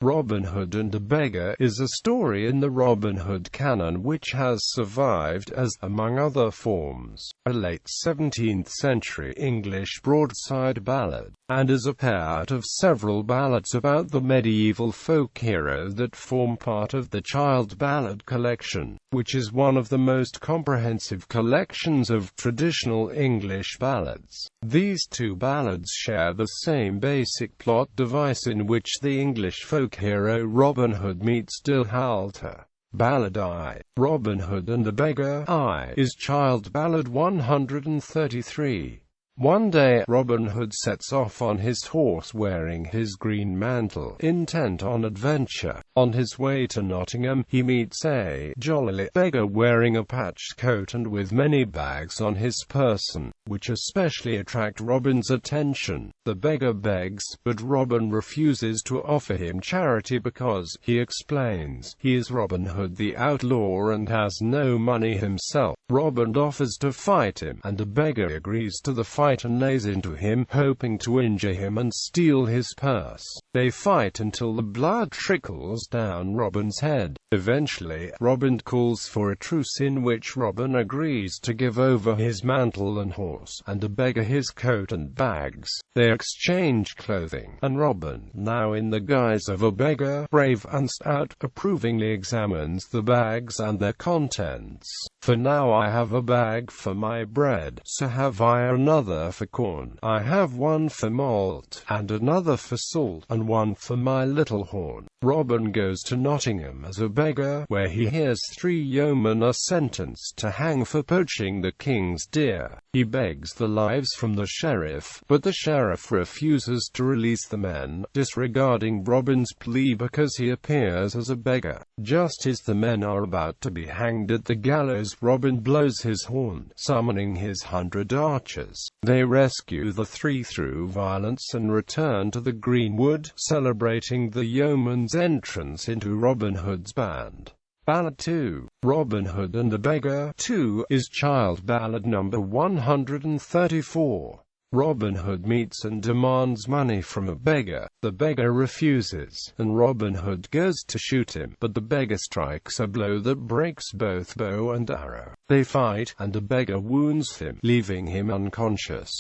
Robin Hood and the Beggar is a story in the Robin Hood canon which has survived as, among other forms, a late 17th-century English broadside ballad, and is a part of several ballads about the medieval folk hero that form part of the Child Ballad collection, which is one of the most comprehensive collections of traditional English ballads. These two ballads share the same basic plot device in which the English folk hero Robin Hood meets the howlter. Ballad I, Robin Hood and the Beggar I, is Child Ballad 133. One day, Robin Hood sets off on his horse wearing his green mantle, intent on adventure. On his way to Nottingham, he meets a jolly beggar wearing a patched coat and with many bags on his person, which especially attract Robin's attention. The beggar begs, but Robin refuses to offer him charity because, he explains, he is Robin Hood the outlaw and has no money himself. Robin offers to fight him, and the beggar agrees to the fight and lays into him, hoping to injure him and steal his purse. They fight until the blood trickles down Robin's head. Eventually, Robin calls for a truce in which Robin agrees to give over his mantle and horse, and the beggar his coat and bags. They exchange clothing, and Robin, now in the guise of a beggar, brave and stout, approvingly examines the bags and their contents. "For now I have a bag for my bread, so have I another for corn. I have one for malt, and another for salt, and one for my little horn." Robin goes to Nottingham as a beggar, where he hears 3 yeomen are sentenced to hang for poaching the king's deer. He begs the lives from the sheriff, but the sheriff refuses to release the men, disregarding Robin's plea because he appears as a beggar. Just as the men are about to be hanged at the gallows, Robin blows his horn, summoning his 100 archers. They rescue the 3 through violence and return to the greenwood, celebrating the yeoman's entrance into Robin Hood's band. Ballad 2, Robin Hood and the Beggar 2, is Child Ballad number 134. Robin Hood meets and demands money from a beggar. The beggar refuses, and Robin Hood goes to shoot him, but the beggar strikes a blow that breaks both bow and arrow. They fight, and the beggar wounds him, leaving him unconscious.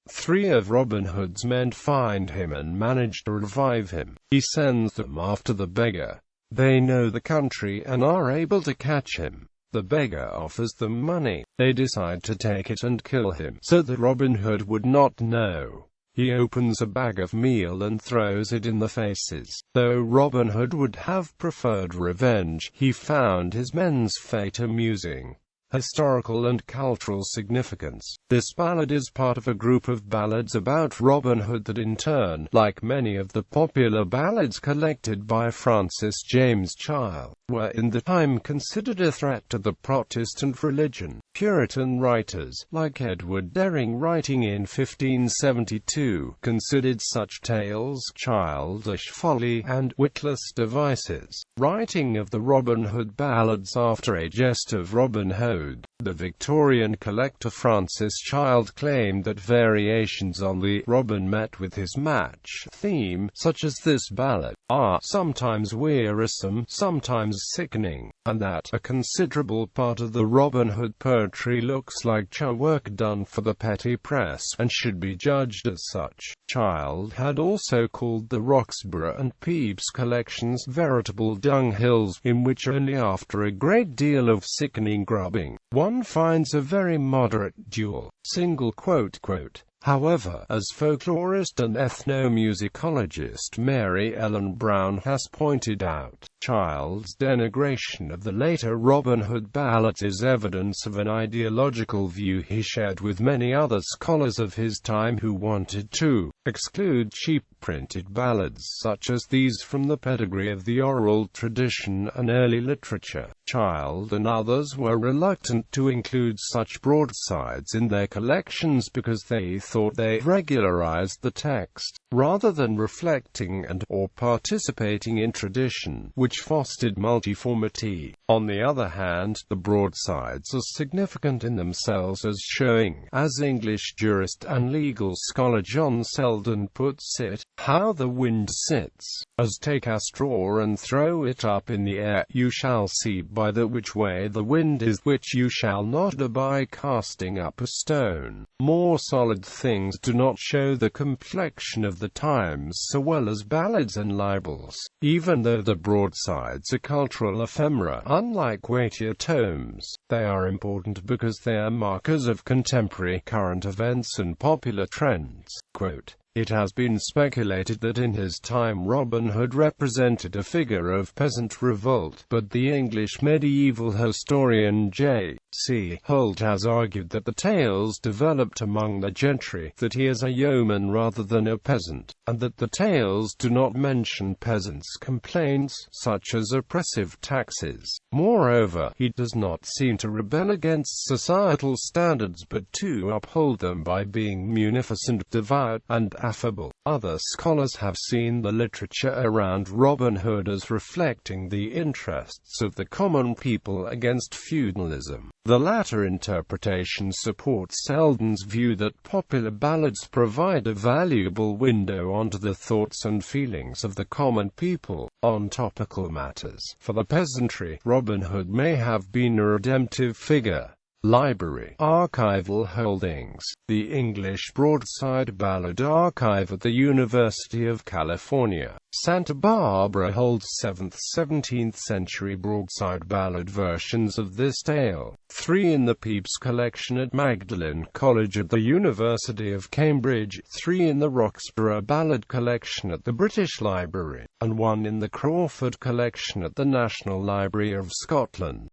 3 of Robin Hood's men find him and manage to revive him. He sends them after the beggar. They know the country and are able to catch him. The beggar offers them money. They decide to take it and kill him, so that Robin Hood would not know. He opens a bag of meal and throws it in the faces. Though Robin Hood would have preferred revenge, he found his men's fate amusing. Historical and cultural significance. This ballad is part of a group of ballads about Robin Hood that in turn, like many of the popular ballads collected by Francis James Child, were in the time considered a threat to the Protestant religion. Puritan writers, like Edward Dering writing in 1572, considered such tales childish folly and witless devices. Writing of the Robin Hood ballads after a jest of Robin Hood, the Victorian collector Francis Child claimed that variations on the Robin met with his match theme, such as this ballad, are sometimes wearisome, sometimes sickening, and that a considerable part of the Robin Hood poetry looks like work done for the petty press, and should be judged as such. Child had also called the Roxburgh and Pepys collections veritable dunghills, in which only after a great deal of sickening grubbing, one finds a very moderate dual, single quote. However, as folklorist and ethnomusicologist Mary Ellen Brown has pointed out, Child's denigration of the later Robin Hood ballads is evidence of an ideological view he shared with many other scholars of his time who wanted to exclude cheap printed ballads such as these from the pedigree of the oral tradition and early literature. Child and others were reluctant to include such broadsides in their collections because they thought they regularized the text, rather than reflecting and/or participating in tradition, which fostered multiformity. On the other hand, the broadsides are significant in themselves as showing, as English jurist and legal scholar John Selden puts it, how the wind sits. As take a straw and throw it up in the air, you shall see by the which way the wind is, which you shall not do by casting up a stone. More solid things do not show the complexion of the times so well as ballads and libels. Even though the broadsides are cultural ephemera, unlike weightier tomes, they are important because they are markers of contemporary current events and popular trends. Quote, "It has been speculated that in his time Robin Hood represented a figure of peasant revolt, but the English medieval historian J.C. Holt has argued that the tales developed among the gentry, that he is a yeoman rather than a peasant, and that the tales do not mention peasants' complaints, such as oppressive taxes. Moreover, he does not seem to rebel against societal standards but to uphold them by being munificent, devout, and affable." Other scholars have seen the literature around Robin Hood as reflecting the interests of the common people against feudalism. The latter interpretation supports Selden's view that popular ballads provide a valuable window onto the thoughts and feelings of the common people on topical matters. For the peasantry, Robin Hood may have been a redemptive figure. Library. Archival holdings. The English Broadside Ballad Archive at the University of California, Santa Barbara holds 7th-17th century broadside ballad versions of this tale. 3 in the Pepys collection at Magdalen College at the University of Cambridge, 3 in the Roxburgh Ballad collection at the British Library, and 1 in the Crawford collection at the National Library of Scotland.